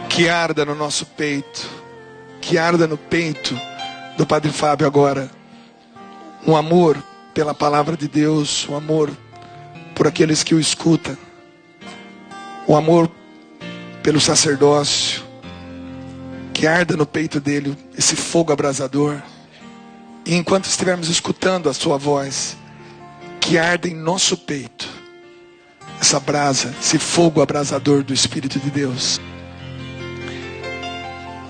Que arda no nosso peito, que arda no peito do Padre Fábio agora, um amor pela palavra de Deus, um amor por aqueles que o escutam, um amor pelo sacerdócio, que arda no peito dele esse fogo abrasador. E enquanto estivermos escutando a sua voz, que arda em nosso peito essa brasa, esse fogo abrasador do Espírito de Deus.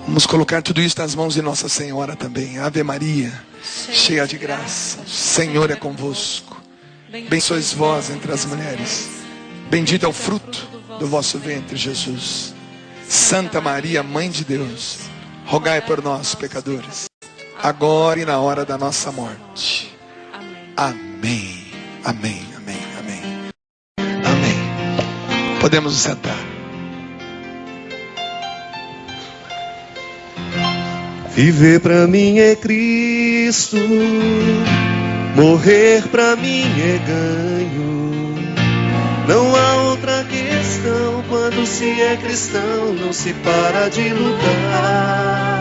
Vamos colocar tudo isso nas mãos de Nossa Senhora também. Ave Maria, cheia de graça, o Senhor é convosco. Bendita sois vós entre as mulheres, bendito é o fruto do vosso ventre, Jesus. Santa Maria, Mãe de Deus, rogai por nós, pecadores, agora e na hora da nossa morte. Amém. Amém, amém, amém. Amém. Podemos nos sentar. Viver pra mim é Cristo, morrer pra mim é ganho. Não há outra questão, quando se é cristão, não se para de lutar.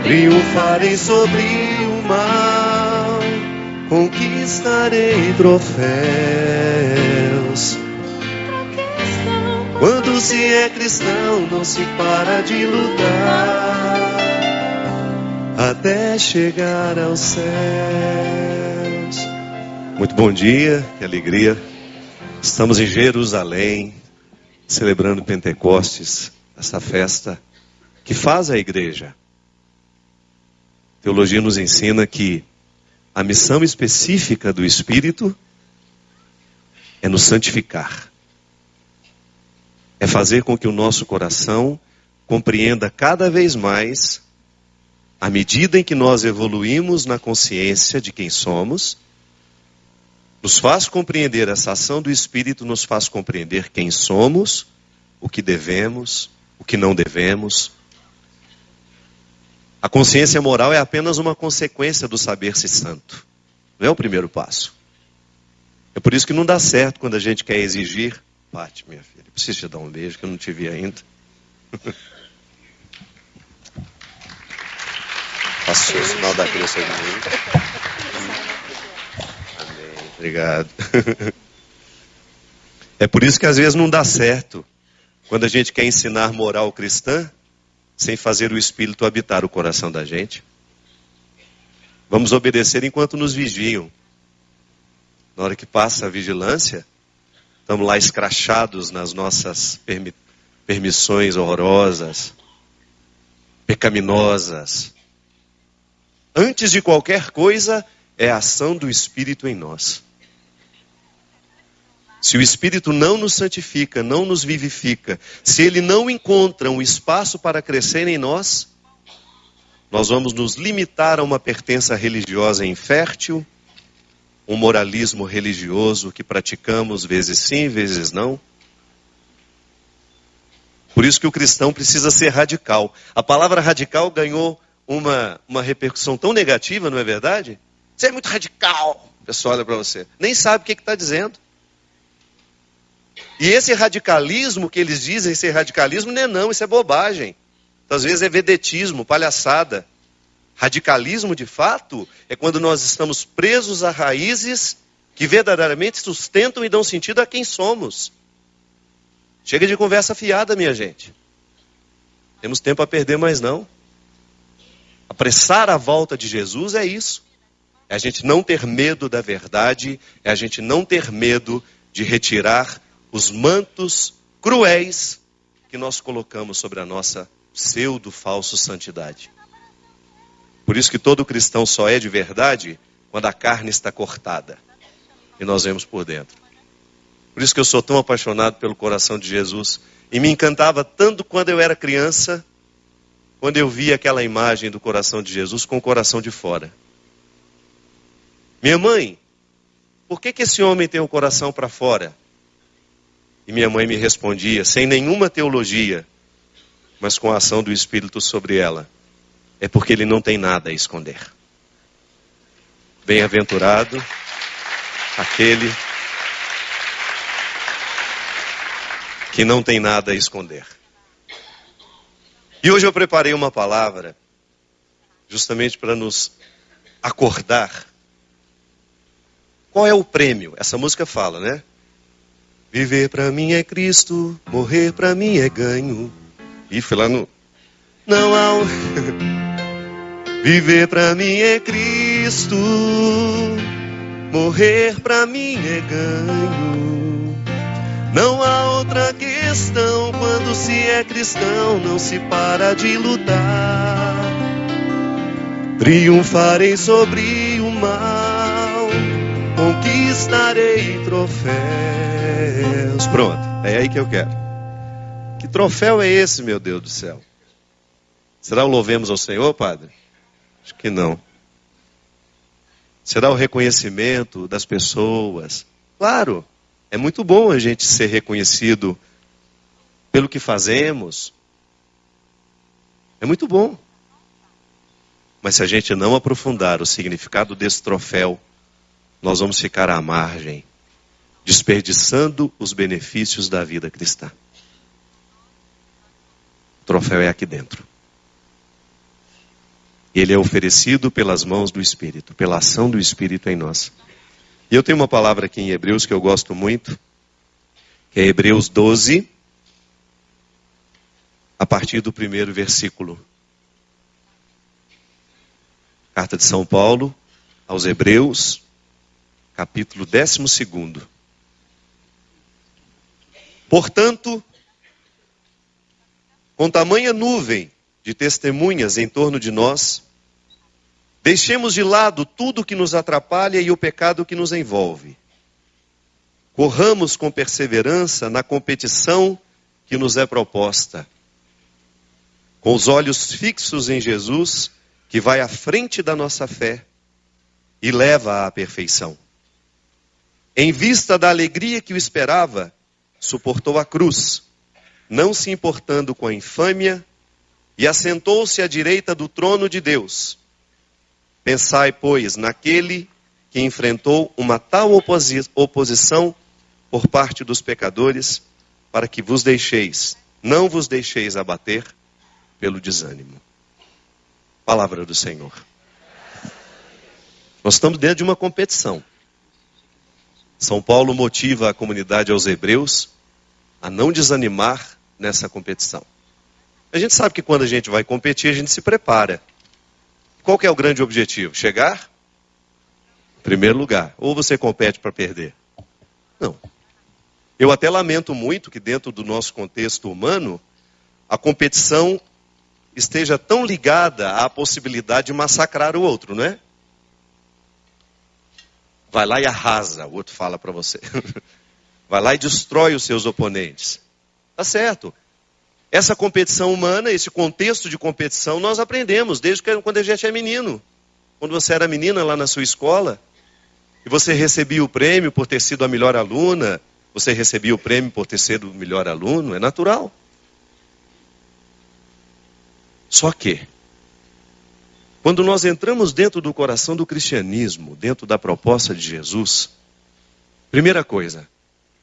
Triunfarei sobre o mal, conquistarei troféus. Quando se é cristão, não se para de lutar, até chegar aos céus. Muito bom dia, que alegria. Estamos em Jerusalém, celebrando Pentecostes, essa festa que faz a igreja. A teologia nos ensina que a missão específica do Espírito é nos santificar. É fazer com que o nosso coração compreenda cada vez mais, à medida em que nós evoluímos na consciência de quem somos, nos faz compreender essa ação do Espírito, nos faz compreender quem somos, o que devemos, o que não devemos. A consciência moral é apenas uma consequência do saber-se santo. Não é o primeiro passo. É por isso que não dá certo quando a gente quer exigir. Pati, minha filha, preciso te dar um beijo que eu não te vi ainda. Passou o sinal da cruz aí. Amém, obrigado. É por isso que às vezes não dá certo quando a gente quer ensinar moral cristã sem fazer o Espírito habitar o coração da gente. Vamos obedecer enquanto nos vigiam. Na hora que passa a vigilância, estamos lá escrachados nas nossas permissões horrorosas, pecaminosas. Antes de qualquer coisa, é a ação do Espírito em nós. Se o Espírito não nos santifica, não nos vivifica, se ele não encontra um espaço para crescer em nós, nós vamos nos limitar a uma pertença religiosa infértil, um moralismo religioso que praticamos vezes sim, vezes não. Por isso que o cristão precisa ser radical. A palavra radical ganhou uma repercussão tão negativa, não é verdade? Você é muito radical. O pessoal olha para você, nem sabe o que está dizendo. E esse radicalismo que eles dizem ser radicalismo, não, isso é bobagem. Às vezes é vedetismo, palhaçada. Radicalismo, de fato, é quando nós estamos presos a raízes que verdadeiramente sustentam e dão sentido a quem somos. Chega de conversa fiada, minha gente. Temos tempo a perder, mas não. Apressar a volta de Jesus é isso. É a gente não ter medo da verdade, é a gente não ter medo de retirar os mantos cruéis que nós colocamos sobre a nossa pseudo-falso santidade. Por isso que todo cristão só é de verdade quando a carne está cortada e nós vemos por dentro. Por isso que eu sou tão apaixonado pelo coração de Jesus. E me encantava tanto quando eu era criança, quando eu via aquela imagem do coração de Jesus com o coração de fora. Minha mãe, por que esse homem tem o coração para fora? E minha mãe me respondia, sem nenhuma teologia, mas com a ação do Espírito sobre ela. É porque ele não tem nada a esconder. Bem-aventurado aquele que não tem nada a esconder. E hoje eu preparei uma palavra justamente para nos acordar. Qual é o prêmio? Essa música fala, né? Viver para mim é Cristo, morrer para mim é ganho. E foi lá no... Não há um... Viver para mim é Cristo, morrer para mim é ganho. Não há outra questão, quando se é cristão, não se para de lutar. Triunfarei sobre o mal, conquistarei troféus. Pronto, é aí que eu quero. Que troféu é esse, meu Deus do céu? Será o louvemos ao Senhor, Padre? Acho que não. Será o reconhecimento das pessoas? Claro, é muito bom a gente ser reconhecido pelo que fazemos. É muito bom. Mas se a gente não aprofundar o significado desse troféu, nós vamos ficar à margem, desperdiçando os benefícios da vida cristã. O troféu é aqui dentro. Ele é oferecido pelas mãos do Espírito, pela ação do Espírito em nós. E eu tenho uma palavra aqui em Hebreus que eu gosto muito, que é Hebreus 12, a partir do 1º versículo. Carta de São Paulo aos Hebreus, capítulo 12. Portanto, com tamanha nuvem de testemunhas em torno de nós, deixemos de lado tudo que nos atrapalha e o pecado que nos envolve. Corramos com perseverança na competição que nos é proposta, com os olhos fixos em Jesus, que vai à frente da nossa fé e leva à perfeição. Em vista da alegria que o esperava, suportou a cruz, não se importando com a infâmia, e assentou-se à direita do trono de Deus. Pensai, pois, naquele que enfrentou uma tal oposição por parte dos pecadores, para que não vos deixeis abater pelo desânimo. Palavra do Senhor. Nós estamos dentro de uma competição. São Paulo motiva a comunidade aos hebreus a não desanimar nessa competição. A gente sabe que quando a gente vai competir, a gente se prepara. Qual que é o grande objetivo? Chegar em primeiro lugar. Ou você compete para perder? Não. Eu até lamento muito que dentro do nosso contexto humano, a competição esteja tão ligada à possibilidade de massacrar o outro, não é? Vai lá e arrasa, o outro fala para você. Vai lá e destrói os seus oponentes. Tá certo. Essa competição humana, esse contexto de competição, nós aprendemos desde quando a gente é menino. Quando você era menina lá na sua escola, e você recebia o prêmio por ter sido a melhor aluna, você recebia o prêmio por ter sido o melhor aluno, é natural. Só que, quando nós entramos dentro do coração do cristianismo, dentro da proposta de Jesus, primeira coisa,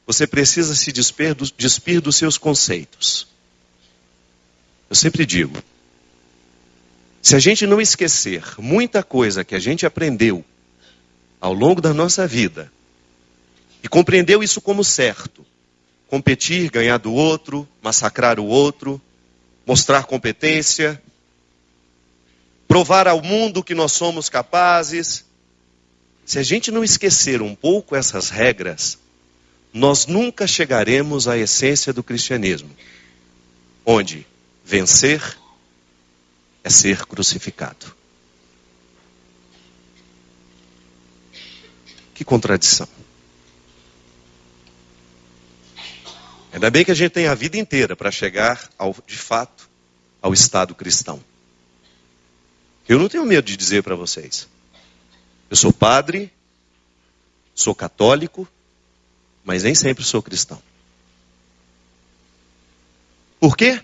você precisa se despir dos seus conceitos. Eu sempre digo, se a gente não esquecer muita coisa que a gente aprendeu ao longo da nossa vida, e compreendeu isso como certo, competir, ganhar do outro, massacrar o outro, mostrar competência, provar ao mundo que nós somos capazes. Se a gente não esquecer um pouco essas regras, nós nunca chegaremos à essência do cristianismo, onde vencer é ser crucificado. Que contradição. Ainda bem que a gente tem a vida inteira para chegar, de fato, ao estado cristão. Eu não tenho medo de dizer para vocês. Eu sou padre, sou católico, mas nem sempre sou cristão. Por quê?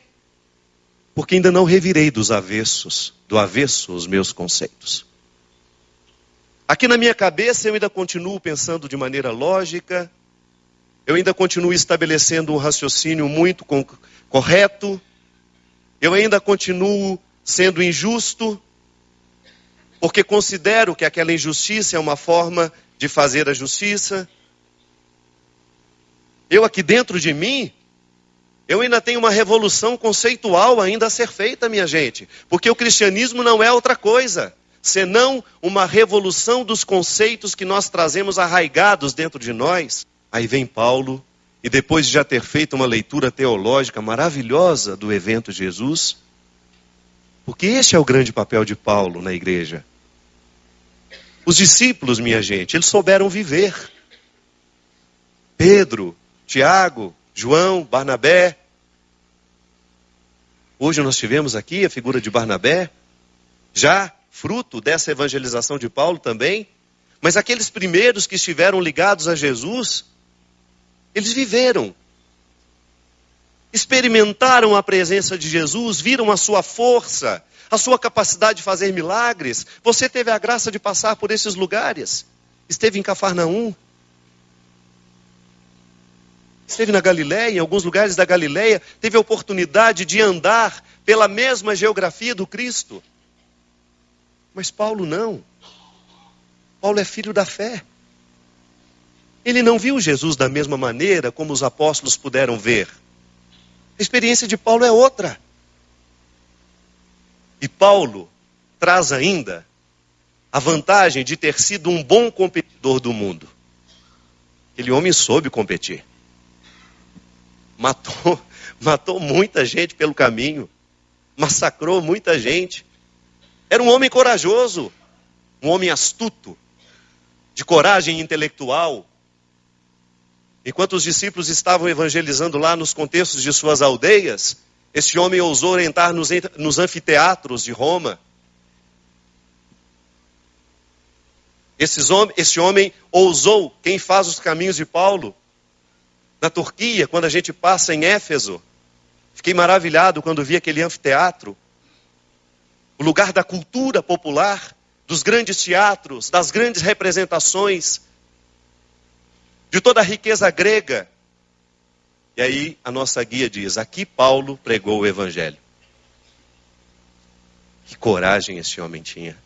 Porque ainda não revirei do avesso os meus conceitos. Aqui na minha cabeça eu ainda continuo pensando de maneira lógica, eu ainda continuo estabelecendo um raciocínio muito correto, eu ainda continuo sendo injusto, porque considero que aquela injustiça é uma forma de fazer a justiça. Eu aqui dentro de mim, eu ainda tenho uma revolução conceitual ainda a ser feita, minha gente. Porque o cristianismo não é outra coisa, senão uma revolução dos conceitos que nós trazemos arraigados dentro de nós. Aí vem Paulo, e depois de já ter feito uma leitura teológica maravilhosa do evento Jesus, porque esse é o grande papel de Paulo na igreja. Os discípulos, minha gente, eles souberam viver. Pedro, Tiago, João, Barnabé. Hoje nós tivemos aqui a figura de Barnabé, já fruto dessa evangelização de Paulo também. Mas aqueles primeiros que estiveram ligados a Jesus, eles viveram. Experimentaram a presença de Jesus, viram a sua força, a sua capacidade de fazer milagres. Você teve a graça de passar por esses lugares. Esteve em Cafarnaum. Esteve na Galileia, em alguns lugares da Galileia. Teve a oportunidade de andar pela mesma geografia do Cristo. Mas Paulo não. Paulo é filho da fé. Ele não viu Jesus da mesma maneira como os apóstolos puderam ver. A experiência de Paulo é outra. E Paulo traz ainda a vantagem de ter sido um bom competidor do mundo. Aquele homem soube competir. Matou muita gente pelo caminho. Massacrou muita gente. Era um homem corajoso. Um homem astuto. De coragem intelectual. Enquanto os discípulos estavam evangelizando lá nos contextos de suas aldeias, esse homem ousou entrar nos anfiteatros de Roma. Esse homem ousou, quem faz os caminhos de Paulo, na Turquia, quando a gente passa em Éfeso. Fiquei maravilhado quando vi aquele anfiteatro. O lugar da cultura popular, dos grandes teatros, das grandes representações, de toda a riqueza grega. E aí a nossa guia diz, aqui Paulo pregou o evangelho. Que coragem esse homem tinha.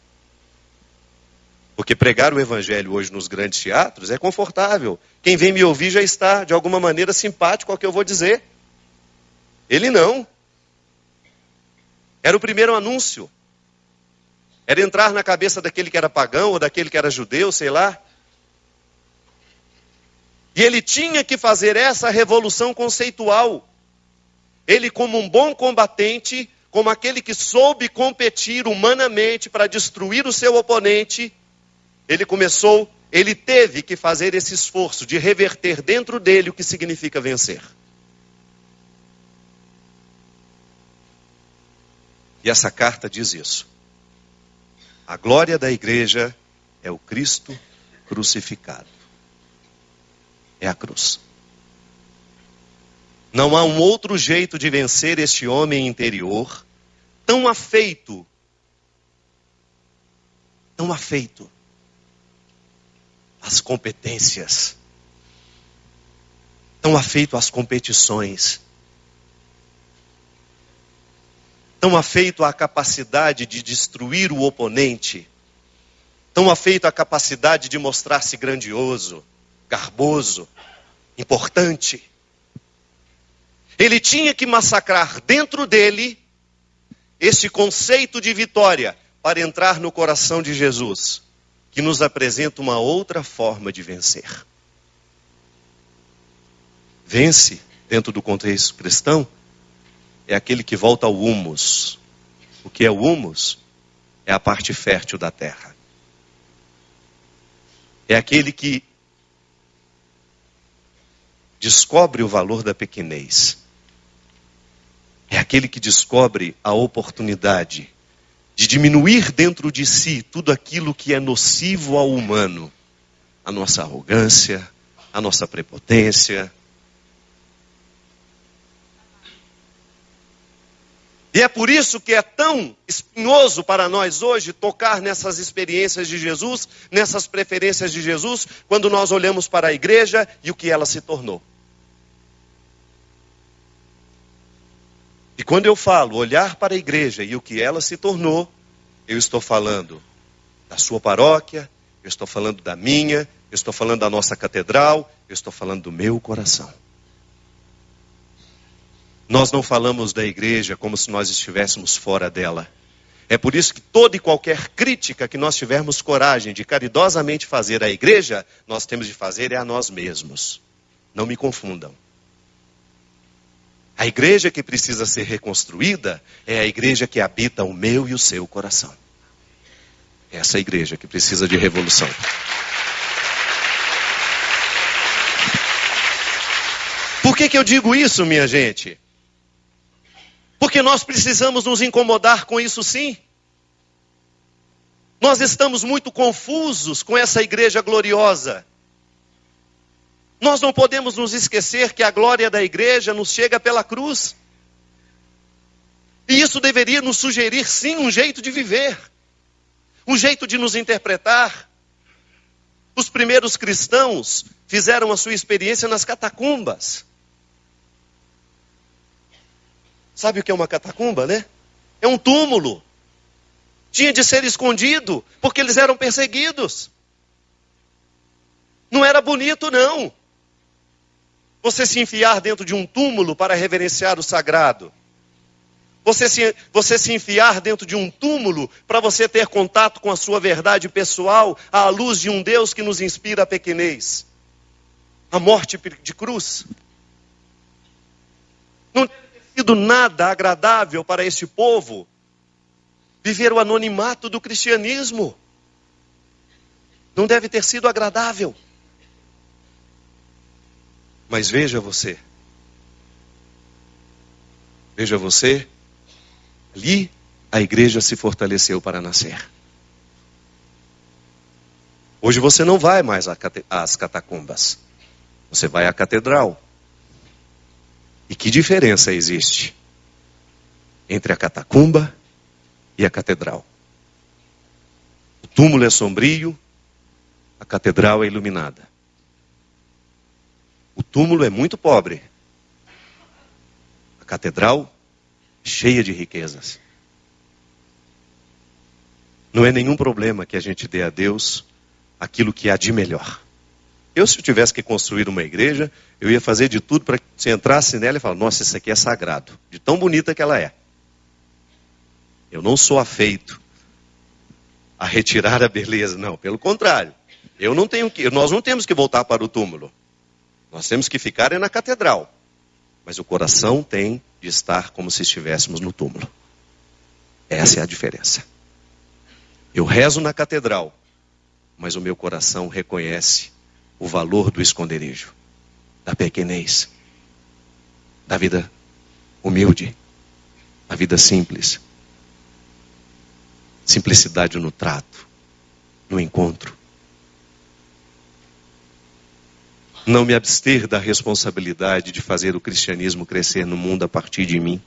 Porque pregar o evangelho hoje nos grandes teatros é confortável. Quem vem me ouvir já está, de alguma maneira, simpático ao que eu vou dizer. Ele não. Era o primeiro anúncio. Era entrar na cabeça daquele que era pagão ou daquele que era judeu, sei lá. E ele tinha que fazer essa revolução conceitual. Ele, como um bom combatente, como aquele que soube competir humanamente para destruir o seu oponente, ele teve que fazer esse esforço de reverter dentro dele o que significa vencer. E essa carta diz isso. A glória da igreja é o Cristo crucificado. É a cruz. Não há um outro jeito de vencer este homem interior, tão afeito às competências, tão afeito às competições, tão afeito à capacidade de destruir o oponente, tão afeito à capacidade de mostrar-se grandioso, garboso, importante. Ele tinha que massacrar dentro dele esse conceito de vitória para entrar no coração de Jesus, que nos apresenta uma outra forma de vencer. Vence, dentro do contexto cristão, é aquele que volta ao humus. O que é o humus? É a parte fértil da terra. É aquele que descobre o valor da pequenez. É aquele que descobre a oportunidade de diminuir dentro de si tudo aquilo que é nocivo ao humano. A nossa arrogância, a nossa prepotência. E é por isso que é tão espinhoso para nós hoje tocar nessas experiências de Jesus, nessas preferências de Jesus, quando nós olhamos para a igreja e o que ela se tornou. E quando eu falo olhar para a igreja e o que ela se tornou, eu estou falando da sua paróquia, eu estou falando da minha, eu estou falando da nossa catedral, eu estou falando do meu coração. Nós não falamos da igreja como se nós estivéssemos fora dela. É por isso que toda e qualquer crítica que nós tivermos coragem de caridosamente fazer à igreja, nós temos de fazer a nós mesmos. Não me confundam. A igreja que precisa ser reconstruída é a igreja que habita o meu e o seu coração. Essa é a igreja que precisa de revolução. Por que eu digo isso, minha gente? Porque nós precisamos nos incomodar com isso sim. Nós estamos muito confusos com essa igreja gloriosa. Nós não podemos nos esquecer que a glória da igreja nos chega pela cruz. E isso deveria nos sugerir sim um jeito de viver. Um jeito de nos interpretar. Os primeiros cristãos fizeram a sua experiência nas catacumbas. Sabe o que é uma catacumba, né? É um túmulo. Tinha de ser escondido, porque eles eram perseguidos. Não era bonito, não. Você se enfiar dentro de um túmulo para reverenciar o sagrado. Você se enfiar dentro de um túmulo para você ter contato com a sua verdade pessoal, à luz de um Deus que nos inspira a pequenez. A morte de cruz. Não deve ter sido nada agradável para esse povo viver o anonimato do cristianismo. Não deve ter sido agradável. Mas veja você, ali a igreja se fortaleceu para nascer. Hoje você não vai mais às catacumbas, você vai à catedral. E que diferença existe entre a catacumba e a catedral? O túmulo é sombrio, a catedral é iluminada. O túmulo é muito pobre. A catedral cheia de riquezas. Não é nenhum problema que a gente dê a Deus aquilo que há de melhor. Se eu tivesse que construir uma igreja, eu ia fazer de tudo para que você entrasse nela e falar, nossa, isso aqui é sagrado. De tão bonita que ela é. Eu não sou afeito a retirar a beleza. Não, pelo contrário. Nós não temos que voltar para o túmulo. Nós temos que ficar na catedral. Mas o coração tem de estar como se estivéssemos no túmulo. Essa é a diferença. Eu rezo na catedral, mas o meu coração reconhece o valor do esconderijo, da pequenez, da vida humilde, da vida simples. Simplicidade no trato, no encontro. Não me abster da responsabilidade de fazer o cristianismo crescer no mundo a partir de mim.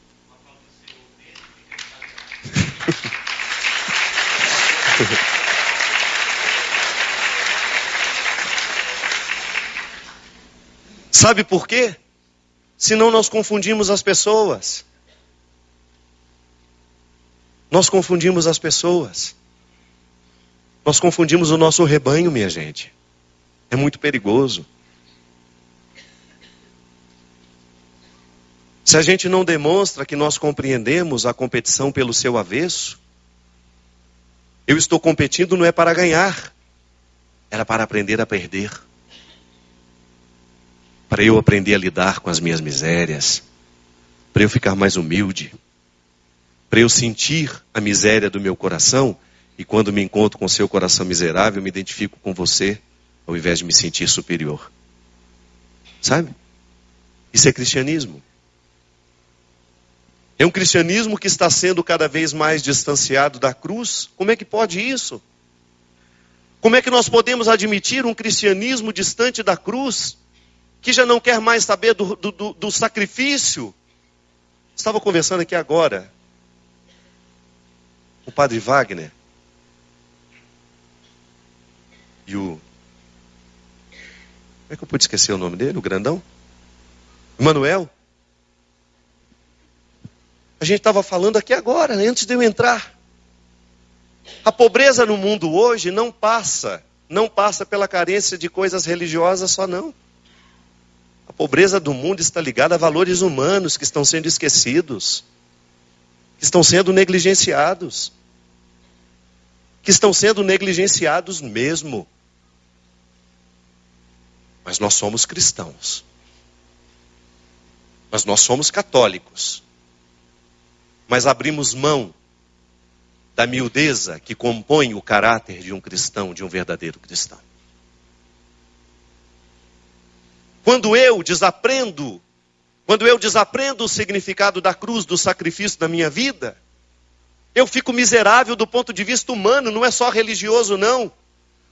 Sabe por quê? Senão nós confundimos as pessoas. Nós confundimos as pessoas. Nós confundimos o nosso rebanho, minha gente. É muito perigoso. Se a gente não demonstra que nós compreendemos a competição pelo seu avesso, eu estou competindo não é para ganhar, era para aprender a perder. Para eu aprender a lidar com as minhas misérias, para eu ficar mais humilde, para eu sentir a miséria do meu coração, e quando me encontro com o seu coração miserável, eu me identifico com você, ao invés de me sentir superior. Sabe? Isso é cristianismo. É um cristianismo que está sendo cada vez mais distanciado da cruz. Como é que pode isso? Como é que nós podemos admitir um cristianismo distante da cruz? Que já não quer mais saber do sacrifício? Estava conversando aqui agora o padre Wagner e o... Como é que eu pude esquecer o nome dele, o grandão? Emanuel. A gente estava falando aqui agora, antes de eu entrar. A pobreza no mundo hoje não passa pela carência de coisas religiosas só não. A pobreza do mundo está ligada a valores humanos que estão sendo esquecidos, que estão sendo negligenciados, mesmo. Mas nós somos cristãos. Mas nós somos católicos. Mas abrimos mão da miudeza que compõe o caráter de um cristão, de um verdadeiro cristão. Quando eu desaprendo o significado da cruz, do sacrifício da minha vida, eu fico miserável do ponto de vista humano, não é só religioso não.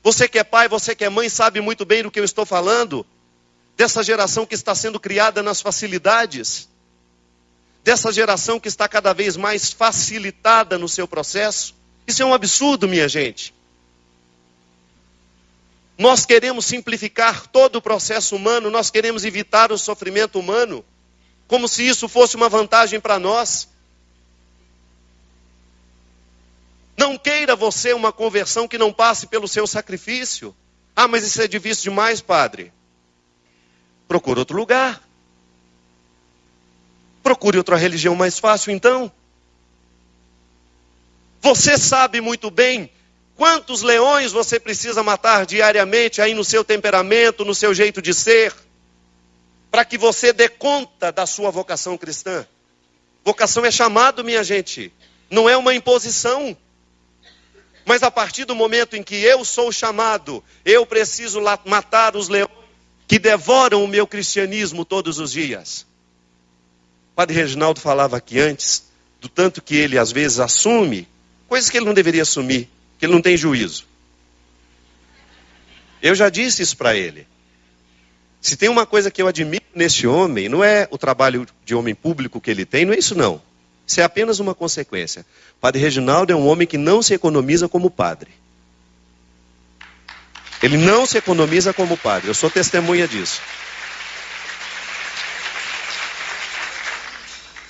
Você que é pai, você que é mãe, sabe muito bem do que eu estou falando. Dessa geração que está sendo criada nas facilidades. Dessa geração que está cada vez mais facilitada no seu processo. Isso é um absurdo, minha gente. Nós queremos simplificar todo o processo humano, nós queremos evitar o sofrimento humano, como se isso fosse uma vantagem para nós. Não queira você uma conversão que não passe pelo seu sacrifício. Ah, mas isso é difícil demais, padre. Procure outro lugar. Procure outra religião mais fácil, então. Você sabe muito bem quantos leões você precisa matar diariamente aí no seu temperamento, no seu jeito de ser, para que você dê conta da sua vocação cristã. Vocação é chamado, minha gente. Não é uma imposição. Mas a partir do momento em que eu sou chamado, eu preciso matar os leões que devoram o meu cristianismo todos os dias. O padre Reginaldo falava aqui antes, do tanto que ele às vezes assume coisas que ele não deveria assumir, que ele não tem juízo. Eu já disse isso para ele. Se tem uma coisa que eu admiro nesse homem, não é o trabalho de homem público que ele tem, não é isso não. Isso é apenas uma consequência. O padre Reginaldo é um homem que não se economiza como padre. Ele não se economiza como padre. Eu sou testemunha disso.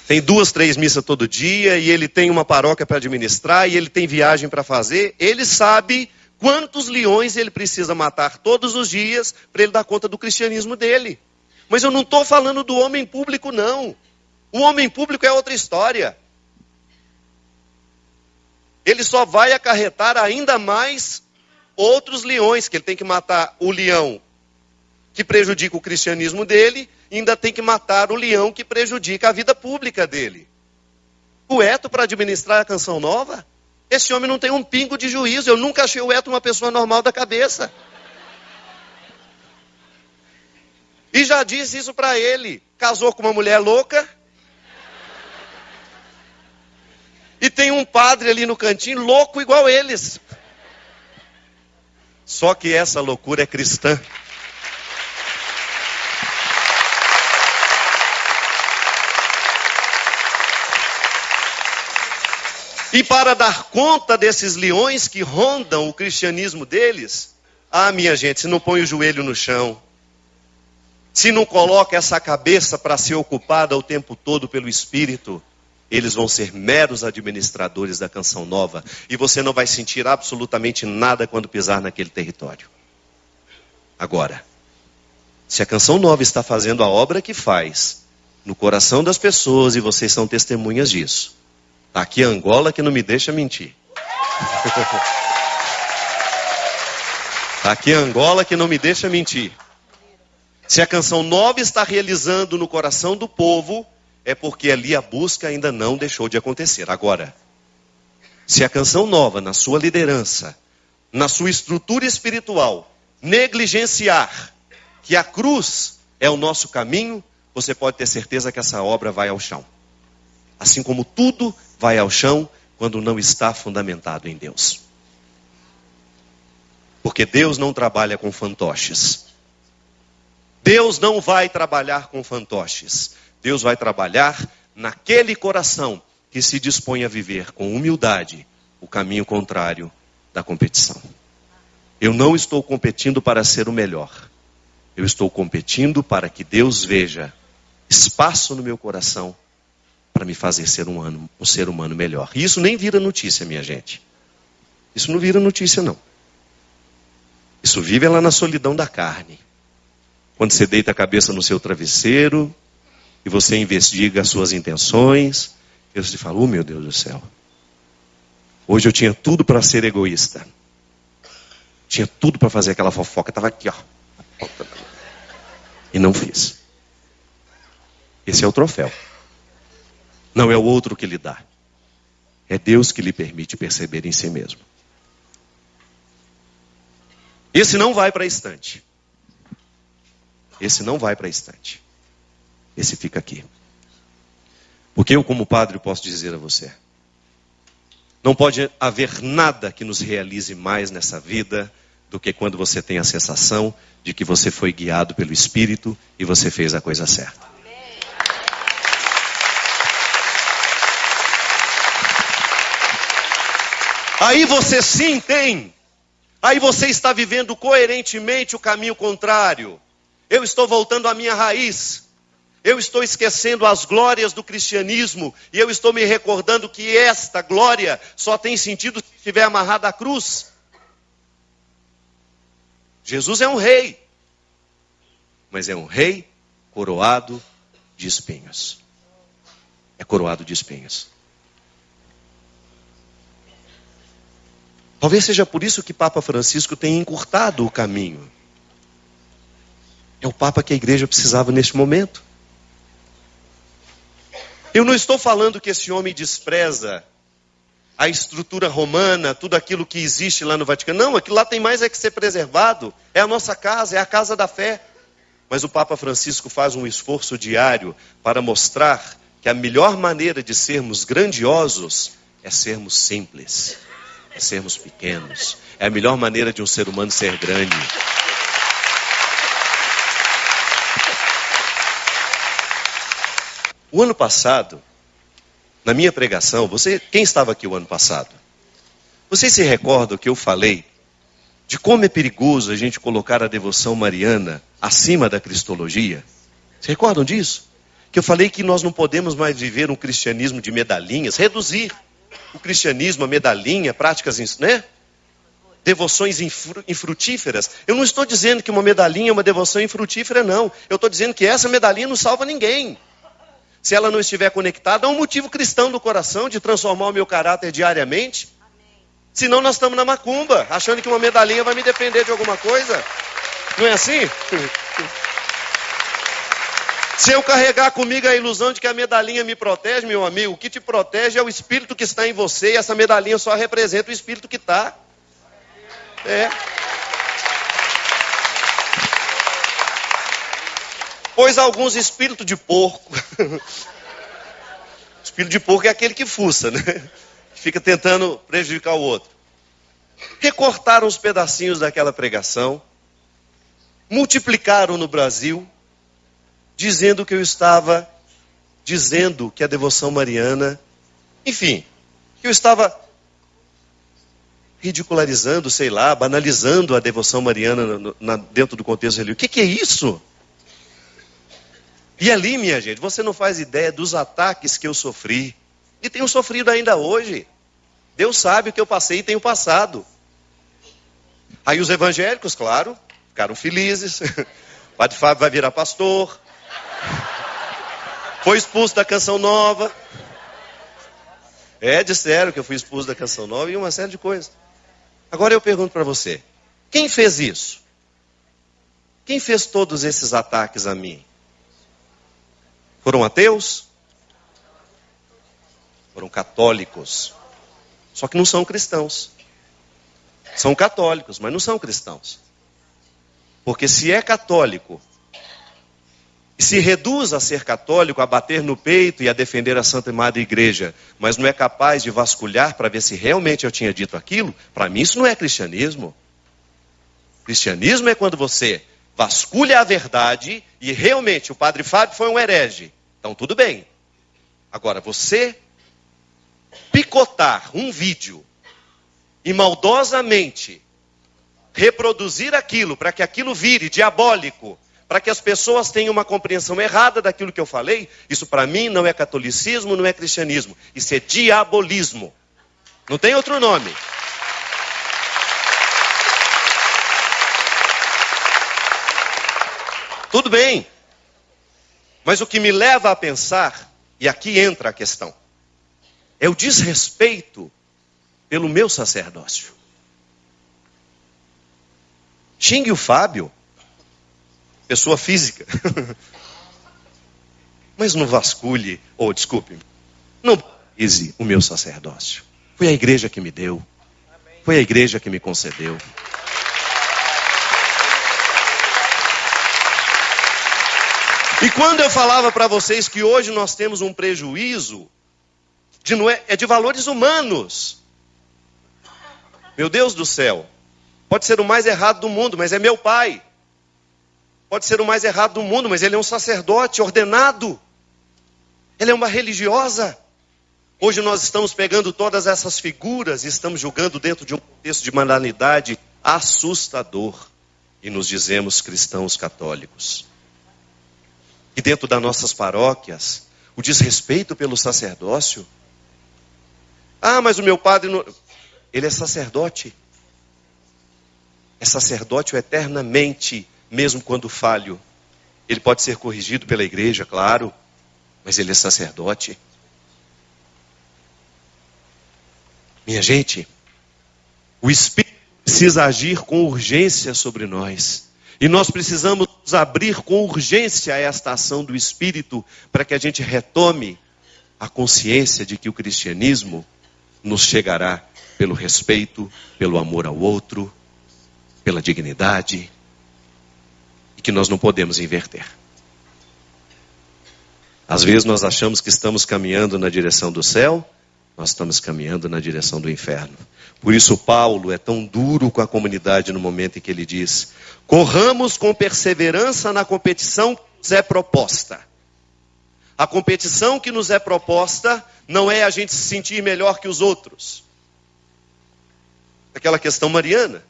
Tem 2, 3 missas todo dia, e ele tem uma paróquia para administrar, e ele tem viagem para fazer. Ele sabe quantos leões ele precisa matar todos os dias para ele dar conta do cristianismo dele. Mas eu não estou falando do homem público, não. O homem público é outra história. Ele só vai acarretar ainda mais outros leões, que ele tem que matar o leão que prejudica o cristianismo dele, e ainda tem que matar o leão que prejudica a vida pública dele. O Eto, para administrar a Canção Nova, esse homem não tem um pingo de juízo. Eu nunca achei o Eto uma pessoa normal da cabeça. E já disse isso para ele. Casou com uma mulher louca. E tem um padre ali no cantinho, louco igual eles. Só que essa loucura é cristã. E para dar conta desses leões que rondam o cristianismo deles, minha gente, se não põe o joelho no chão, se não coloca essa cabeça para ser ocupada o tempo todo pelo Espírito, eles vão ser meros administradores da Canção Nova. E você não vai sentir absolutamente nada quando pisar naquele território. Agora, se a Canção Nova está fazendo a obra que faz no coração das pessoas, e vocês são testemunhas disso. Está aqui Angola que não me deixa mentir. Está aqui Angola que não me deixa mentir. Se a Canção Nova está realizando no coração do povo, é porque ali a busca ainda não deixou de acontecer. Agora, se a Canção Nova, na sua liderança, na sua estrutura espiritual, negligenciar que a cruz é o nosso caminho, você pode ter certeza que essa obra vai ao chão. Assim como tudo vai ao chão quando não está fundamentado em Deus. Porque Deus não trabalha com fantoches. Deus não vai trabalhar com fantoches. Deus vai trabalhar naquele coração que se dispõe a viver com humildade, o caminho contrário da competição. Eu não estou competindo para ser o melhor. Eu estou competindo para que Deus veja espaço no meu coração para me fazer ser um ser humano melhor. E isso nem vira notícia, minha gente. Isso não vira notícia, não. Isso vive lá na solidão da carne. Quando você deita a cabeça no seu travesseiro e você investiga as suas intenções, Deus te fala, meu Deus do céu. Hoje eu tinha tudo para ser egoísta. Tinha tudo para fazer aquela fofoca. Estava aqui, ó. E não fiz. Esse é o troféu. Não é o outro que lhe dá. É Deus que lhe permite perceber em si mesmo. Esse não vai para a estante. Esse não vai para a estante. Esse fica aqui. Porque eu, como padre, posso dizer a você: não pode haver nada que nos realize mais nessa vida do que quando você tem a sensação de que você foi guiado pelo Espírito e você fez a coisa certa. Aí você sim tem. Aí você está vivendo coerentemente o caminho contrário. Eu estou voltando à minha raiz. Eu estou esquecendo as glórias do cristianismo. E eu estou me recordando que esta glória só tem sentido se estiver amarrada à cruz. Jesus é um rei. Mas é um rei coroado de espinhos. É coroado de espinhos. Talvez seja por isso que Papa Francisco tem encurtado o caminho. É o Papa que a igreja precisava neste momento. Eu não estou falando que esse homem despreza a estrutura romana, tudo aquilo que existe lá no Vaticano. Não, aquilo lá tem mais é que ser preservado. É a nossa casa, é a casa da fé. Mas o Papa Francisco faz um esforço diário para mostrar que a melhor maneira de sermos grandiosos é sermos simples. É sermos pequenos. É a melhor maneira de um ser humano ser grande. O ano passado, na minha pregação, quem estava aqui o ano passado? Vocês se recordam que eu falei de como é perigoso a gente colocar a devoção mariana acima da cristologia? Se recordam disso? Que eu falei que nós não podemos mais viver um cristianismo de medalhinhas, reduzir o cristianismo a medalhinha, práticas, né? Devoções infrutíferas. Eu não estou dizendo que uma medalhinha é uma devoção infrutífera, não. Eu estou dizendo que essa medalhinha não salva ninguém. Se ela não estiver conectada a um motivo cristão do coração de transformar o meu caráter diariamente. Senão nós estamos na macumba, achando que uma medalhinha vai me defender de alguma coisa. Não é assim? Se eu carregar comigo a ilusão de que a medalhinha me protege, meu amigo, o que te protege é o Espírito que está em você, e essa medalhinha só representa o Espírito que está. Pois alguns espíritos de porco. Espírito de porco é aquele que fuça, né? Que fica tentando prejudicar o outro. Recortaram os pedacinhos daquela pregação, multiplicaram no Brasil, dizendo que eu estava dizendo que a devoção mariana, enfim, que eu estava ridicularizando, sei lá, banalizando a devoção mariana dentro do contexto religioso. O que é isso? E ali, minha gente, você não faz ideia dos ataques que eu sofri. E tenho sofrido ainda hoje. Deus sabe o que eu passei e tenho passado. Aí os evangélicos, claro, ficaram felizes. O Padre Fábio vai virar pastor. Foi expulso da Canção Nova. Disseram que eu fui expulso da Canção Nova e uma série de coisas. Agora eu pergunto para você, quem fez isso? Quem fez todos esses ataques a mim? Foram ateus? Foram católicos. Só que não são cristãos. São católicos, mas não são cristãos. Porque se é católico, e se reduz a ser católico, a bater no peito e a defender a Santa e Madre Igreja, mas não é capaz de vasculhar para ver se realmente eu tinha dito aquilo, para mim isso não é cristianismo. Cristianismo é quando você vasculha a verdade e realmente o Padre Fábio foi um herege. Então tudo bem. Agora você picotar um vídeo e maldosamente reproduzir aquilo, para que aquilo vire diabólico, para que as pessoas tenham uma compreensão errada daquilo que eu falei, isso para mim não é catolicismo, não é cristianismo. Isso é diabolismo. Não tem outro nome. Tudo bem. Mas o que me leva a pensar, e aqui entra a questão, é o desrespeito pelo meu sacerdócio. Xingue o Fábio, pessoa física, mas não vasculhe, desculpe, não valorize o meu sacerdócio. Foi a igreja que me deu, foi a igreja que me concedeu. E quando eu falava para vocês que hoje nós temos um prejuízo de valores humanos, meu Deus do céu, pode ser o mais errado do mundo, mas é meu pai. Pode ser o mais errado do mundo, mas ele é um sacerdote ordenado. Ele é uma religiosa. Hoje nós estamos pegando todas essas figuras e estamos julgando dentro de um contexto de banalidade assustador. E nos dizemos cristãos católicos. E dentro das nossas paróquias, o desrespeito pelo sacerdócio. Ah, mas o meu padre não... Ele é sacerdote. É sacerdote eternamente, mesmo quando falho. Ele pode ser corrigido pela igreja, claro, mas ele é sacerdote. Minha gente, o Espírito precisa agir com urgência sobre nós. E nós precisamos nos abrir com urgência a esta ação do Espírito para que a gente retome a consciência de que o cristianismo nos chegará pelo respeito, pelo amor ao outro, pela dignidade, e que nós não podemos inverter. Às vezes nós achamos que estamos caminhando na direção do céu, nós estamos caminhando na direção do inferno. Por isso Paulo é tão duro com a comunidade no momento em que ele diz: corramos com perseverança na competição que nos é proposta. A competição que nos é proposta não é a gente se sentir melhor que os outros. Aquela questão mariana.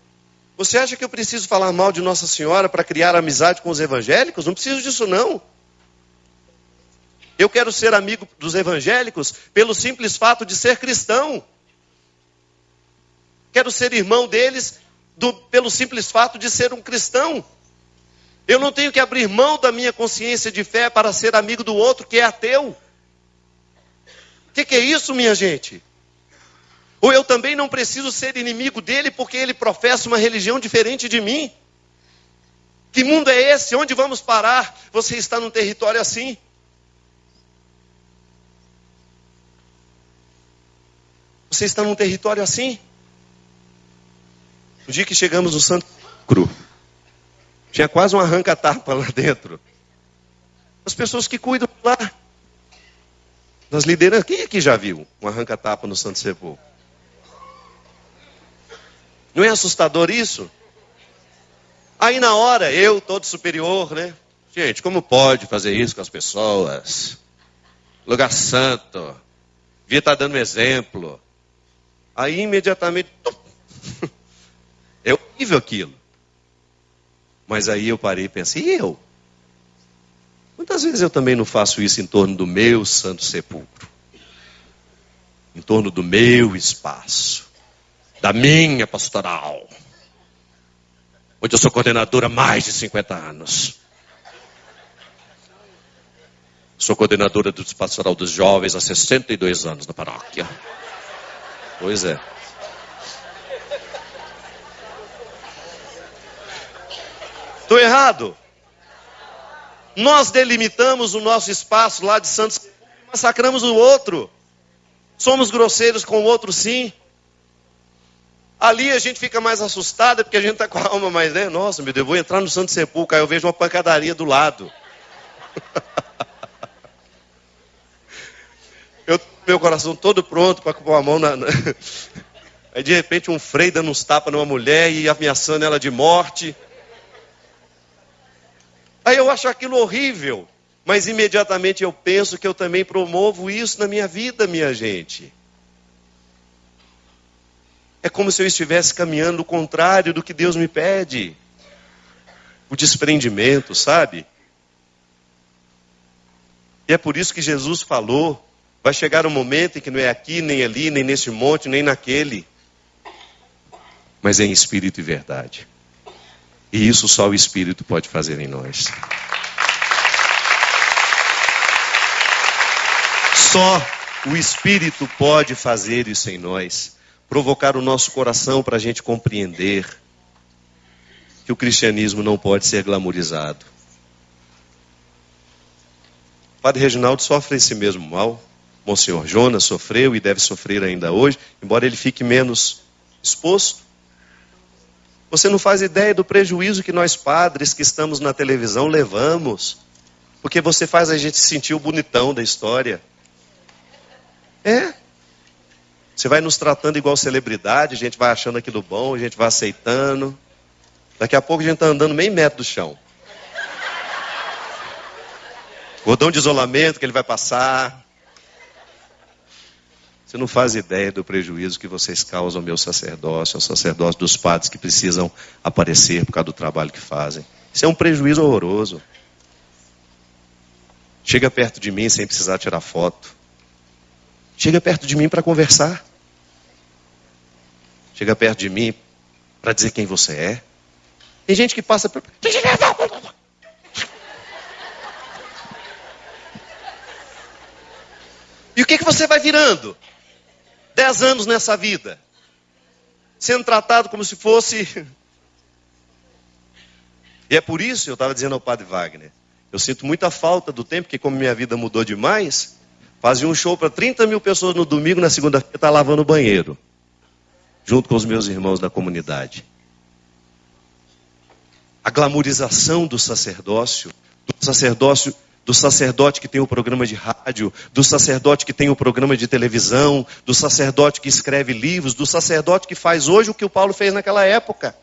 Você acha que eu preciso falar mal de Nossa Senhora para criar amizade com os evangélicos? Não preciso disso não. Eu quero ser amigo dos evangélicos pelo simples fato de ser cristão. Quero ser irmão deles pelo simples fato de ser um cristão. Eu não tenho que abrir mão da minha consciência de fé para ser amigo do outro que é ateu. O que é isso, minha gente? Ou eu também não preciso ser inimigo dele porque ele professa uma religião diferente de mim? Que mundo é esse? Onde vamos parar? Você está num território assim? Você está num território assim? No dia que chegamos no Santo Cru, tinha quase um arranca-tapa lá dentro. As pessoas que cuidam lá, das lideranças. Quem aqui já viu um arranca-tapa no Santo Sepulcro? Não é assustador isso? Aí na hora, eu, todo superior, né? Gente, como pode fazer isso com as pessoas? Lugar santo. Devia estar dando exemplo. Aí imediatamente... É horrível aquilo. Mas aí eu parei e pensei, e eu? Muitas vezes eu também não faço isso em torno do meu Santo Sepulcro. Em torno do meu espaço. Da minha pastoral. Onde eu sou coordenadora há mais de 50 anos. Sou coordenadora do pastoral dos jovens há 62 anos na paróquia. Pois é. Estou errado? Nós delimitamos o nosso espaço lá de Santos e massacramos o outro. Somos grosseiros com o outro, sim. Ali a gente fica mais assustado porque a gente está com a alma mais, né? Nossa, meu Deus, eu vou entrar no Santo Sepulcro, aí eu vejo uma pancadaria do lado. Eu meu coração todo pronto para pôr a mão na... Aí de repente um frei dando uns tapas numa mulher e ameaçando ela de morte. Aí eu acho aquilo horrível, mas imediatamente eu penso que eu também promovo isso na minha vida, minha gente. É como se eu estivesse caminhando o contrário do que Deus me pede. O desprendimento, sabe? E é por isso que Jesus falou, vai chegar um momento em que não é aqui, nem ali, nem nesse monte, nem naquele, mas é em espírito e verdade. E isso só o Espírito pode fazer em nós. Só o Espírito pode fazer isso em nós. Provocar o nosso coração para a gente compreender que o cristianismo não pode ser glamourizado. O Padre Reginaldo sofre esse mesmo mal. Monsenhor Jonas sofreu e deve sofrer ainda hoje, embora ele fique menos exposto. Você não faz ideia do prejuízo que nós padres que estamos na televisão levamos, porque você faz a gente sentir o bonitão da história. Você vai nos tratando igual celebridade, a gente vai achando aquilo bom, a gente vai aceitando. Daqui a pouco a gente está andando meio metro do chão. Cordão de isolamento que ele vai passar. Você não faz ideia do prejuízo que vocês causam ao meu sacerdócio, ao sacerdócio dos padres que precisam aparecer por causa do trabalho que fazem. Isso é um prejuízo horroroso. Chega perto de mim sem precisar tirar foto. Chega perto de mim para conversar. Chega perto de mim para dizer quem você é. Tem gente que passa por... E o que você vai virando? 10 anos nessa vida. Sendo tratado como se fosse... E é por isso, eu estava dizendo ao Padre Wagner, eu sinto muita falta do tempo, porque como minha vida mudou demais, fazia um show para 30 mil pessoas no domingo, na segunda-feira estava lavando o banheiro. Junto com os meus irmãos da comunidade. A glamourização do sacerdócio, do sacerdote que tem o programa de rádio, do sacerdote que tem o programa de televisão, do sacerdote que escreve livros, do sacerdote que faz hoje o que o Paulo fez naquela época.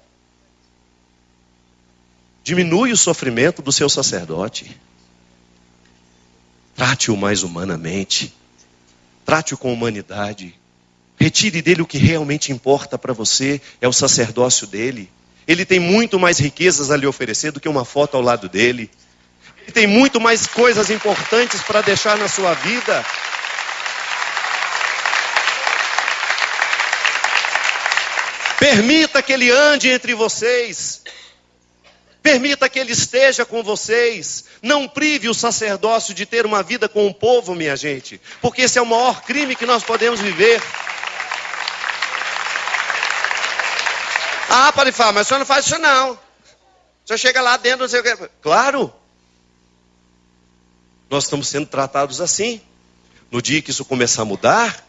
Diminui o sofrimento do seu sacerdote. Trate-o mais humanamente. Trate-o com humanidade. Retire dele o que realmente importa para você, é o sacerdócio dele. Ele tem muito mais riquezas a lhe oferecer do que uma foto ao lado dele. Ele tem muito mais coisas importantes para deixar na sua vida. Permita que ele ande entre vocês. Permita que ele esteja com vocês. Não prive o sacerdócio de ter uma vida com o povo, minha gente. Porque esse é o maior crime que nós podemos viver. Ah, Padre Fábio, mas o senhor não faz isso não. O senhor chega lá dentro, não sei o que. Claro. Nós estamos sendo tratados assim. No dia que isso começar a mudar,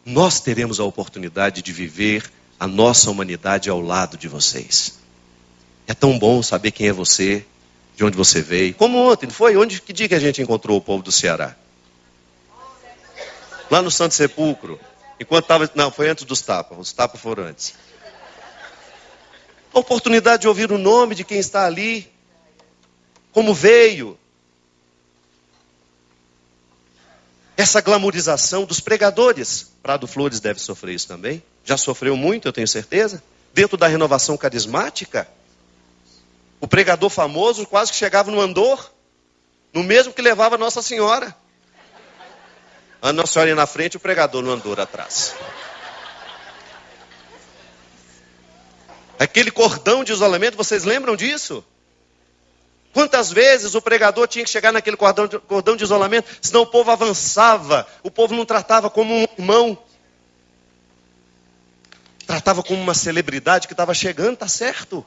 nós teremos a oportunidade de viver a nossa humanidade ao lado de vocês. É tão bom saber quem é você, de onde você veio. Como ontem, não foi? Que dia que a gente encontrou o povo do Ceará? Lá no Santo Sepulcro. Enquanto estava... Não, foi antes dos tapas. Os tapas foram antes. A oportunidade de ouvir o nome de quem está ali. Como veio. Essa glamourização dos pregadores. Prado Flores deve sofrer isso também. Já sofreu muito, eu tenho certeza. Dentro da renovação carismática. O pregador famoso quase que chegava no andor. No mesmo que levava Nossa Senhora. A Nossa Senhora ia na frente e o pregador no andor atrás. Aquele cordão de isolamento, vocês lembram disso? Quantas vezes o pregador tinha que chegar naquele cordão de isolamento, senão o povo avançava, o povo não tratava como um irmão. Tratava como uma celebridade que estava chegando, tá certo.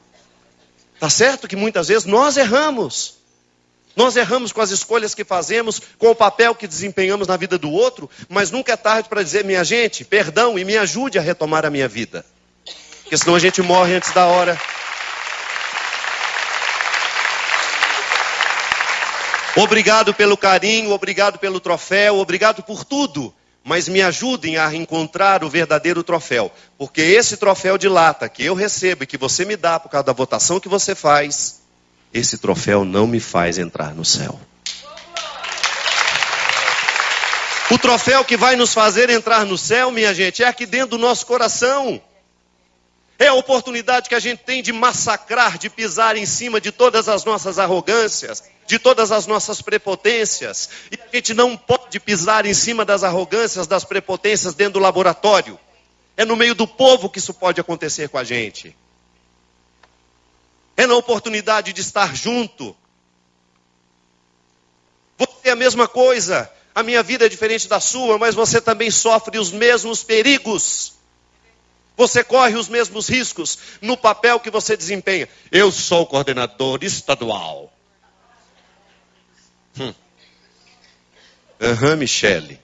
Tá certo que muitas vezes nós erramos. Nós erramos com as escolhas que fazemos, com o papel que desempenhamos na vida do outro, mas nunca é tarde para dizer, minha gente, perdão e me ajude a retomar a minha vida. Porque senão a gente morre antes da hora. Obrigado pelo carinho, obrigado pelo troféu, obrigado por tudo. Mas me ajudem a encontrar o verdadeiro troféu. Porque esse troféu de lata que eu recebo e que você me dá por causa da votação que você faz, esse troféu não me faz entrar no céu. O troféu que vai nos fazer entrar no céu, minha gente, é aqui dentro do nosso coração. É a oportunidade que a gente tem de massacrar, de pisar em cima de todas as nossas arrogâncias, de todas as nossas prepotências. E a gente não pode pisar em cima das arrogâncias, das prepotências dentro do laboratório. É no meio do povo que isso pode acontecer com a gente. É na oportunidade de estar junto. Você é a mesma coisa. A minha vida é diferente da sua, mas você também sofre os mesmos perigos. Você corre os mesmos riscos no papel que você desempenha. Eu sou o coordenador estadual. Michele.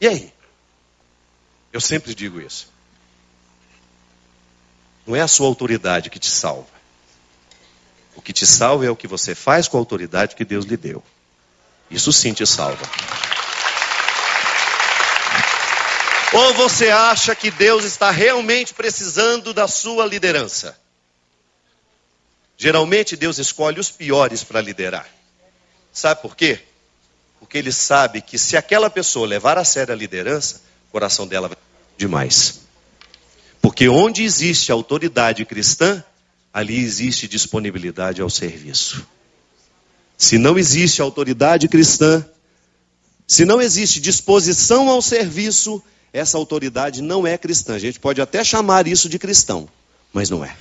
E aí? Eu sempre digo isso. Não é a sua autoridade que te salva. O que te salva é o que você faz com a autoridade que Deus lhe deu. Isso sim te salva. Ou você acha que Deus está realmente precisando da sua liderança? Geralmente Deus escolhe os piores para liderar. Sabe por quê? Porque Ele sabe que se aquela pessoa levar a sério a liderança, o coração dela vai demais. Porque onde existe autoridade cristã, ali existe disponibilidade ao serviço. Se não existe autoridade cristã, se não existe disposição ao serviço, essa autoridade não é cristã. A gente pode até chamar isso de cristão, mas não é.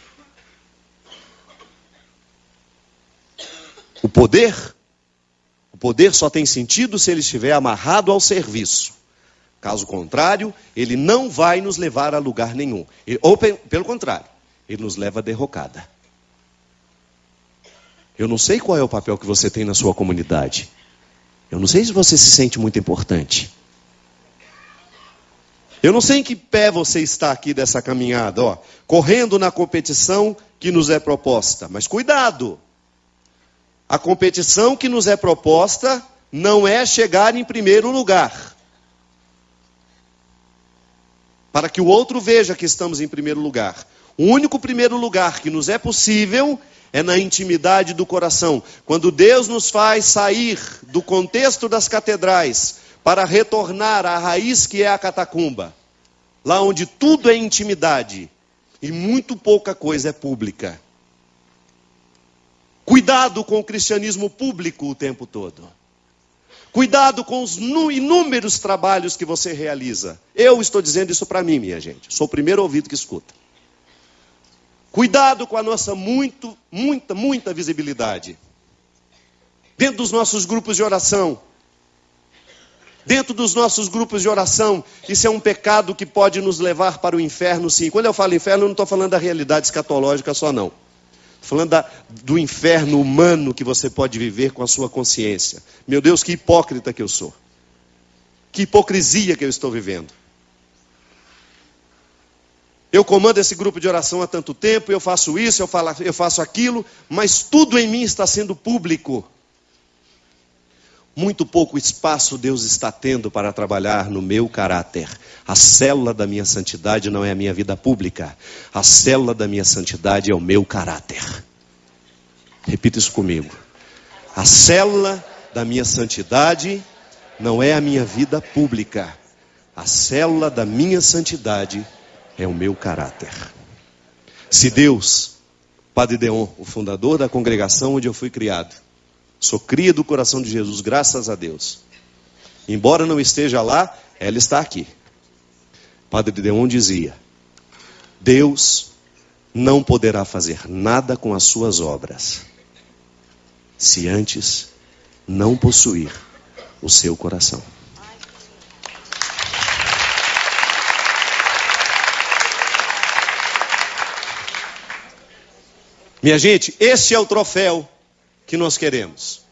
O poder só tem sentido se ele estiver amarrado ao serviço. Caso contrário, ele não vai nos levar a lugar nenhum. Ou pelo contrário, ele nos leva à derrocada. Eu não sei qual é o papel que você tem na sua comunidade. Eu não sei se você se sente muito importante. Eu não sei em que pé você está aqui dessa caminhada, correndo na competição que nos é proposta. Mas cuidado! A competição que nos é proposta não é chegar em primeiro lugar. Para que o outro veja que estamos em primeiro lugar. O único primeiro lugar que nos é possível é na intimidade do coração. Quando Deus nos faz sair do contexto das catedrais para retornar à raiz que é a catacumba. Lá onde tudo é intimidade e muito pouca coisa é pública. Cuidado com o cristianismo público o tempo todo. Cuidado com os inúmeros trabalhos que você realiza. Eu estou dizendo isso para mim, minha gente. Sou o primeiro ouvido que escuta. Cuidado com a nossa muita visibilidade. Dentro dos nossos grupos de oração. Dentro dos nossos grupos de oração, isso é um pecado que pode nos levar para o inferno, sim. Quando eu falo inferno, eu não estou falando da realidade escatológica só, não. Estou falando do inferno humano que você pode viver com a sua consciência. Meu Deus, que hipócrita que eu sou. Que hipocrisia que eu estou vivendo. Eu comando esse grupo de oração há tanto tempo, eu faço isso, eu faço aquilo, mas tudo em mim está sendo público. Muito pouco espaço Deus está tendo para trabalhar no meu caráter. A célula da minha santidade não é a minha vida pública. A célula da minha santidade é o meu caráter. Repita isso comigo. A célula da minha santidade não é a minha vida pública. A célula da minha santidade é o meu caráter. Se Deus, Padre Deon, o fundador da congregação onde eu fui criado, sou cria do coração de Jesus, graças a Deus. Embora não esteja lá, ela está aqui. Padre Deon dizia: Deus não poderá fazer nada com as suas obras, se antes não possuir o seu coração. Minha gente, este é o troféu que nós queremos.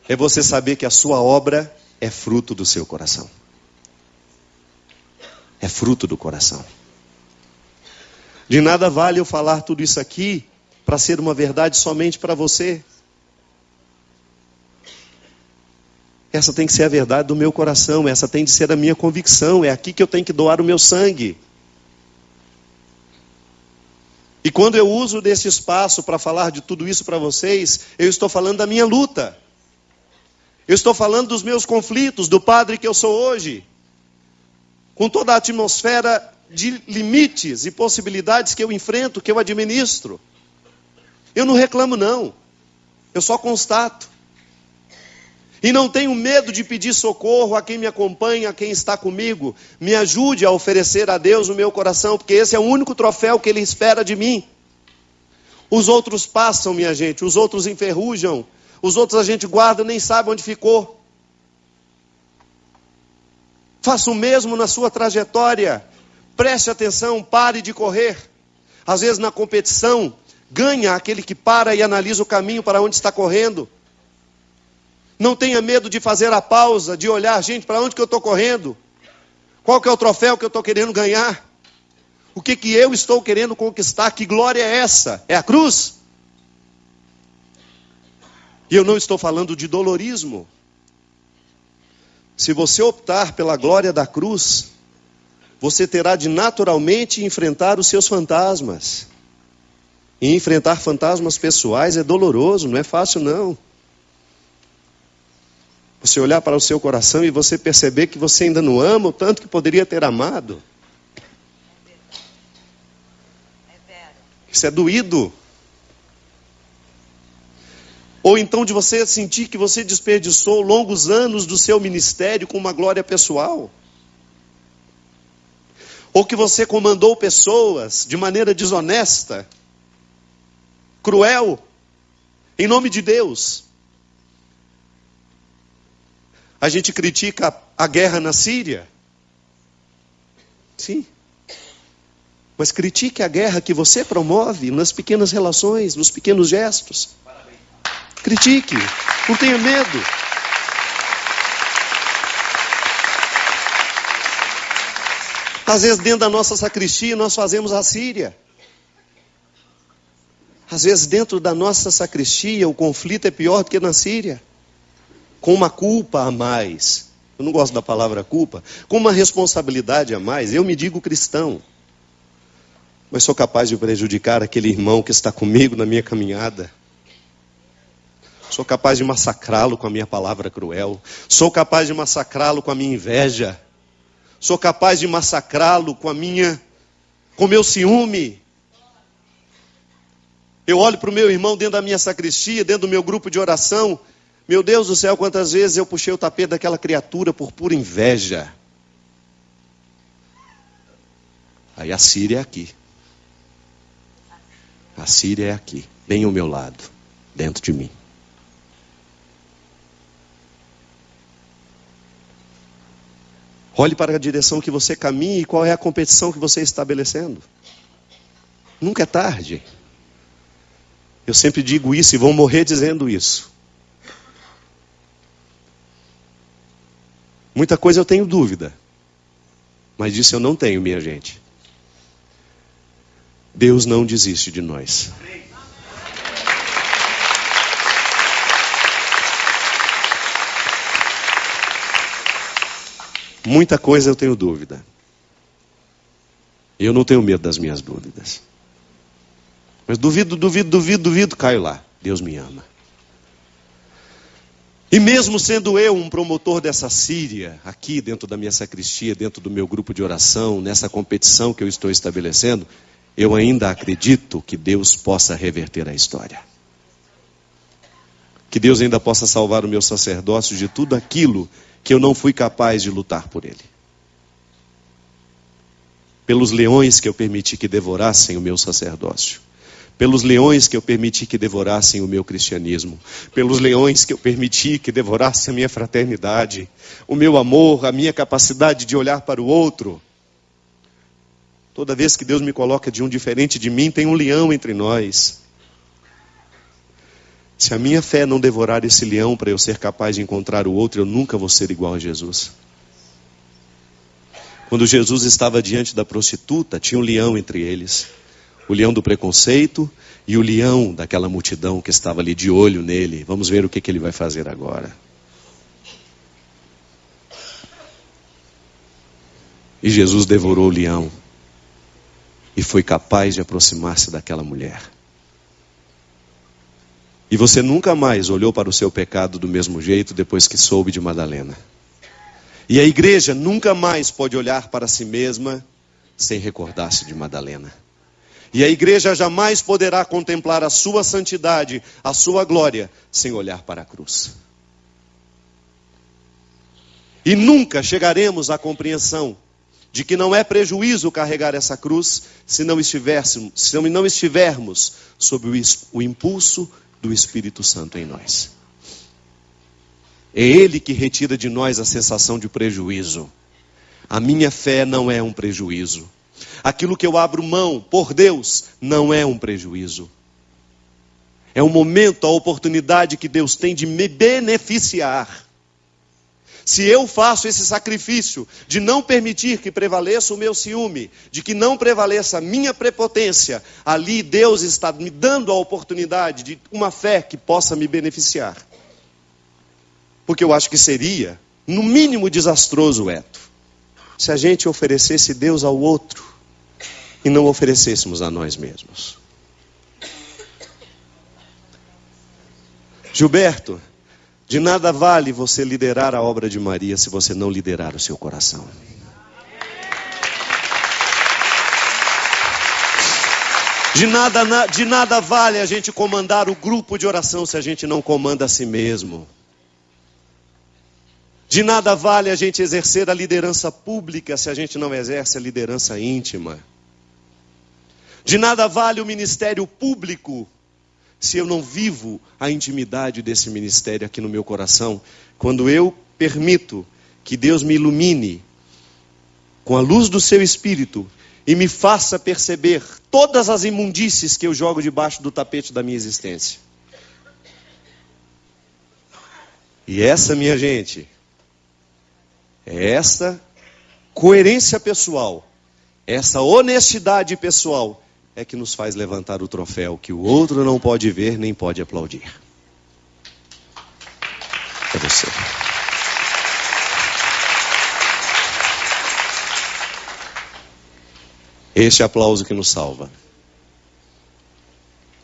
É você saber que a sua obra é fruto do seu coração. É fruto do coração. De nada vale eu falar tudo isso aqui para ser uma verdade somente para você. Essa tem que ser a verdade do meu coração, essa tem de ser a minha convicção, é aqui que eu tenho que doar o meu sangue. E quando eu uso desse espaço para falar de tudo isso para vocês, eu estou falando da minha luta. Eu estou falando dos meus conflitos, do padre que eu sou hoje. Com toda a atmosfera de limites e possibilidades que eu enfrento, que eu administro. Eu não reclamo não. Eu só constato. E não tenho medo de pedir socorro a quem me acompanha, a quem está comigo. Me ajude a oferecer a Deus o meu coração, porque esse é o único troféu que Ele espera de mim. Os outros passam, minha gente, os outros enferrujam. Os outros a gente guarda, nem sabe onde ficou. Faça o mesmo na sua trajetória. Preste atenção, pare de correr. Às vezes na competição, ganha aquele que para e analisa o caminho para onde está correndo. Não tenha medo de fazer a pausa, de olhar, gente, para onde que eu estou correndo? Qual que é o troféu que eu estou querendo ganhar? O que que eu estou querendo conquistar? Que glória é essa? É a cruz? E eu não estou falando de dolorismo. Se você optar pela glória da cruz, você terá de naturalmente enfrentar os seus fantasmas. E enfrentar fantasmas pessoais é doloroso, não é fácil não. Você olhar para o seu coração e você perceber que você ainda não ama o tanto que poderia ter amado. Isso é doído. Ou então de você sentir que você desperdiçou longos anos do seu ministério com uma glória pessoal. Ou que você comandou pessoas de maneira desonesta, cruel, em nome de Deus. A gente critica a guerra na Síria. Sim. Mas critique a guerra que você promove nas pequenas relações, nos pequenos gestos. Critique, não tenha medo. Às vezes dentro da nossa sacristia nós fazemos a Síria. Às vezes dentro da nossa sacristia o conflito é pior do que na Síria. Com uma culpa a mais. Eu não gosto da palavra culpa. Com uma responsabilidade a mais. Eu me digo cristão. Mas sou capaz de prejudicar aquele irmão que está comigo na minha caminhada. Sou capaz de massacrá-lo com a minha palavra cruel. Sou capaz de massacrá-lo com a minha inveja. Sou capaz de massacrá-lo com o meu ciúme. Eu olho para o meu irmão dentro da minha sacristia, dentro do meu grupo de oração. Meu Deus do céu, quantas vezes eu puxei o tapete daquela criatura por pura inveja. Aí a Síria é aqui. A Síria é aqui, bem ao meu lado, dentro de mim. Olhe para a direção que você caminha e qual é a competição que você está estabelecendo. Nunca é tarde. Eu sempre digo isso e vou morrer dizendo isso. Muita coisa eu tenho dúvida. Mas disso eu não tenho, minha gente. Deus não desiste de nós. Muita coisa eu tenho dúvida. Eu não tenho medo das minhas dúvidas. Mas duvido, caio lá. Deus me ama. E mesmo sendo eu um promotor dessa Síria, aqui dentro da minha sacristia, dentro do meu grupo de oração, nessa competição que eu estou estabelecendo, eu ainda acredito que Deus possa reverter a história. Que Deus ainda possa salvar o meu sacerdócio de tudo aquilo que eu não fui capaz de lutar por ele. Pelos leões que eu permiti que devorassem o meu sacerdócio. Pelos leões que eu permiti que devorassem o meu cristianismo. Pelos leões que eu permiti que devorassem a minha fraternidade. O meu amor, a minha capacidade de olhar para o outro. Toda vez que Deus me coloca de um diferente de mim, tem um leão entre nós. Se a minha fé não devorar esse leão para eu ser capaz de encontrar o outro, eu nunca vou ser igual a Jesus. Quando Jesus estava diante da prostituta, tinha um leão entre eles. O leão do preconceito e o leão daquela multidão que estava ali de olho nele. Vamos ver o que ele vai fazer agora. E Jesus devorou o leão. E e foi capaz de aproximar-se daquela mulher. E você nunca mais olhou para o seu pecado do mesmo jeito depois que soube de Madalena. E a igreja nunca mais pode olhar para si mesma sem recordar-se de Madalena. E a igreja jamais poderá contemplar a sua santidade, a sua glória, sem olhar para a cruz. E nunca chegaremos à compreensão de que não é prejuízo carregar essa cruz se não estivermos sob o impulso do Espírito Santo em nós. É Ele que retira de nós a sensação de prejuízo. A minha fé não é um prejuízo. Aquilo que eu abro mão por Deus não é um prejuízo. É um momento, a oportunidade que Deus tem de me beneficiar. Se eu faço esse sacrifício de não permitir que prevaleça o meu ciúme, de que não prevaleça a minha prepotência, ali Deus está me dando a oportunidade de uma fé que possa me beneficiar. Porque eu acho que seria, no mínimo, desastroso, Eto, se a gente oferecesse Deus ao outro e não oferecêssemos a nós mesmos. Gilberto, de nada vale você liderar a obra de Maria se você não liderar o seu coração. De nada vale a gente comandar o grupo de oração se a gente não comanda a si mesmo. De nada vale a gente exercer a liderança pública se a gente não exerce a liderança íntima. De nada vale o ministério público se eu não vivo a intimidade desse ministério aqui no meu coração, quando eu permito que Deus me ilumine com a luz do seu Espírito e me faça perceber todas as imundícies que eu jogo debaixo do tapete da minha existência. E essa, minha gente, é essa coerência pessoal, essa honestidade pessoal é que nos faz levantar o troféu que o outro não pode ver nem pode aplaudir. É você. Este aplauso que nos salva.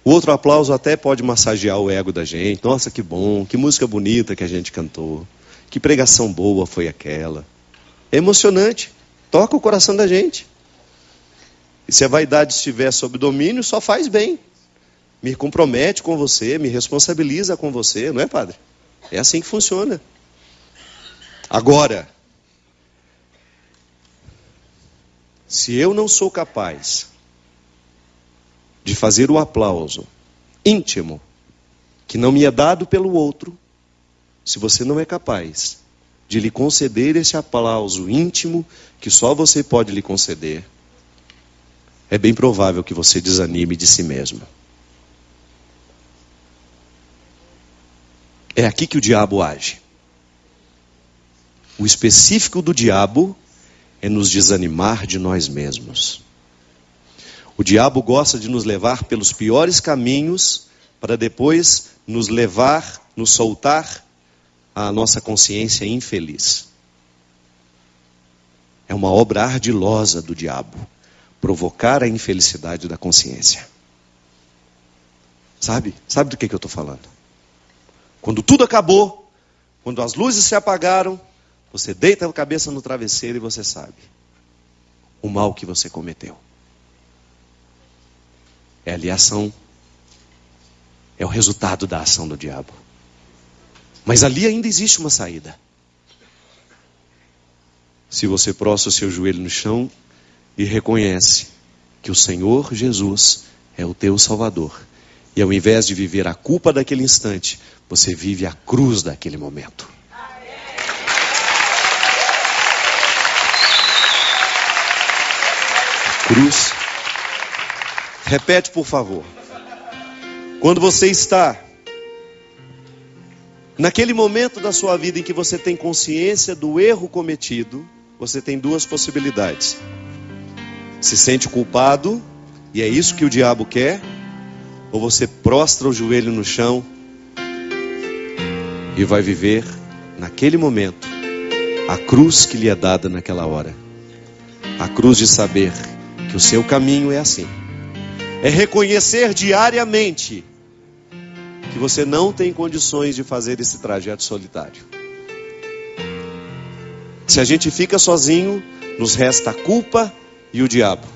O outro aplauso até pode massagear o ego da gente. Nossa, que bom, que música bonita que a gente cantou. Que pregação boa foi aquela. É emocionante, toca o coração da gente. E se a vaidade estiver sob domínio, só faz bem. Me compromete com você, me responsabiliza com você, não é, padre? É assim que funciona. Agora, se eu não sou capaz de fazer o aplauso íntimo, que não me é dado pelo outro, se você não é capaz de lhe conceder esse aplauso íntimo, que só você pode lhe conceder, é bem provável que você desanime de si mesmo. É aqui que o diabo age. O específico do diabo é nos desanimar de nós mesmos. O diabo gosta de nos levar pelos piores caminhos para depois nos levar, nos soltar à nossa consciência infeliz. É uma obra ardilosa do diabo. Provocar a infelicidade da consciência. Sabe do que eu estou falando? Quando tudo acabou, quando as luzes se apagaram, você deita a cabeça no travesseiro e você sabe o mal que você cometeu. É ali a ação, é o resultado da ação do diabo. Mas ali ainda existe uma saída. Se você prostra o seu joelho no chão e reconhece que o Senhor Jesus é o teu Salvador. E ao invés de viver a culpa daquele instante, você vive a cruz daquele momento. A cruz. Repete, por favor. Quando você está naquele momento da sua vida em que você tem consciência do erro cometido, você tem duas possibilidades. Se sente culpado, e é isso que o diabo quer, ou você prostra o joelho no chão e vai viver naquele momento a cruz que lhe é dada naquela hora. A cruz de saber que o seu caminho é assim. É reconhecer diariamente que você não tem condições de fazer esse trajeto solitário. Se a gente fica sozinho, nos resta a culpa e o diabo.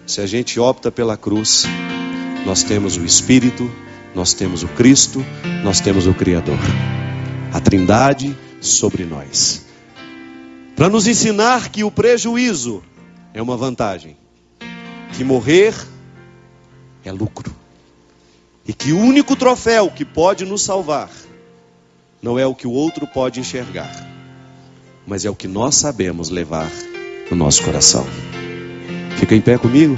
Se a gente opta pela cruz, nós temos o Espírito, nós temos o Cristo, nós temos o Criador. A Trindade sobre nós. Para nos ensinar que o prejuízo é uma vantagem. Que morrer é lucro. E que o único troféu que pode nos salvar não é o que o outro pode enxergar, mas é o que nós sabemos levar no nosso coração. Fica em pé comigo.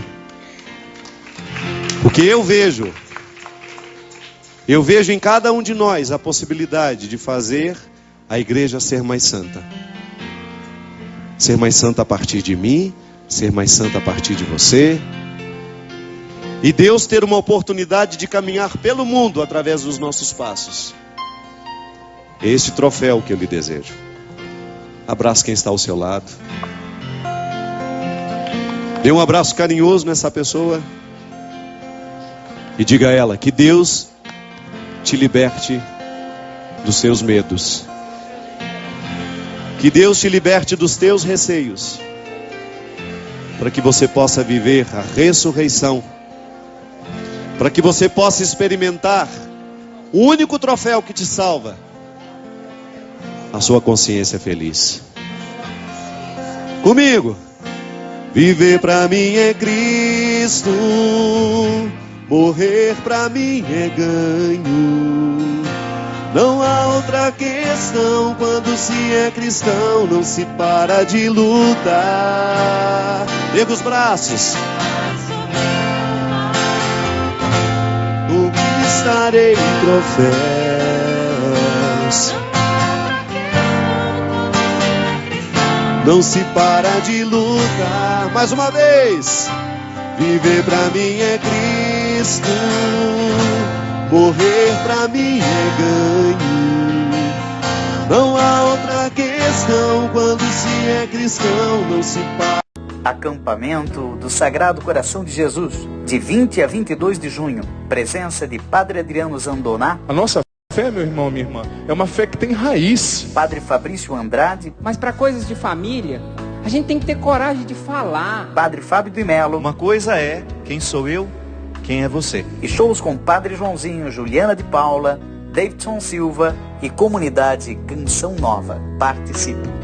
Porque eu vejo em cada um de nós a possibilidade de fazer a igreja ser mais santa. Ser mais santa a partir de mim, ser mais santa a partir de você. E Deus ter uma oportunidade de caminhar pelo mundo através dos nossos passos. É este troféu que eu lhe desejo. Abraça quem está ao seu lado. Dê um abraço carinhoso nessa pessoa. E diga a ela que Deus te liberte dos seus medos. Que Deus te liberte dos teus receios. Para que você possa viver a ressurreição. Para que você possa experimentar o único troféu que te salva. A sua consciência feliz. Comigo. Viver pra mim é Cristo. Morrer pra mim é ganho. Não há outra questão. Quando se é cristão, não se para de lutar. Erga os braços. Conquistarei troféus. Não se para de lutar. Mais uma vez. Viver pra mim é Cristo. Morrer pra mim é ganho. Não há outra questão. Quando se é cristão, não se para. Acampamento do Sagrado Coração de Jesus, de 20 a 22 de junho. Presença de Padre Adriano Zandoná. A nossa fé, meu irmão, minha irmã, é uma fé que tem raiz. Padre Fabrício Andrade. Mas para coisas de família, a gente tem que ter coragem de falar. Padre Fábio de Melo. Uma coisa é quem sou eu, quem é você. E shows com Padre Joãozinho, Juliana de Paula, Davidson Silva e Comunidade Canção Nova. Participe.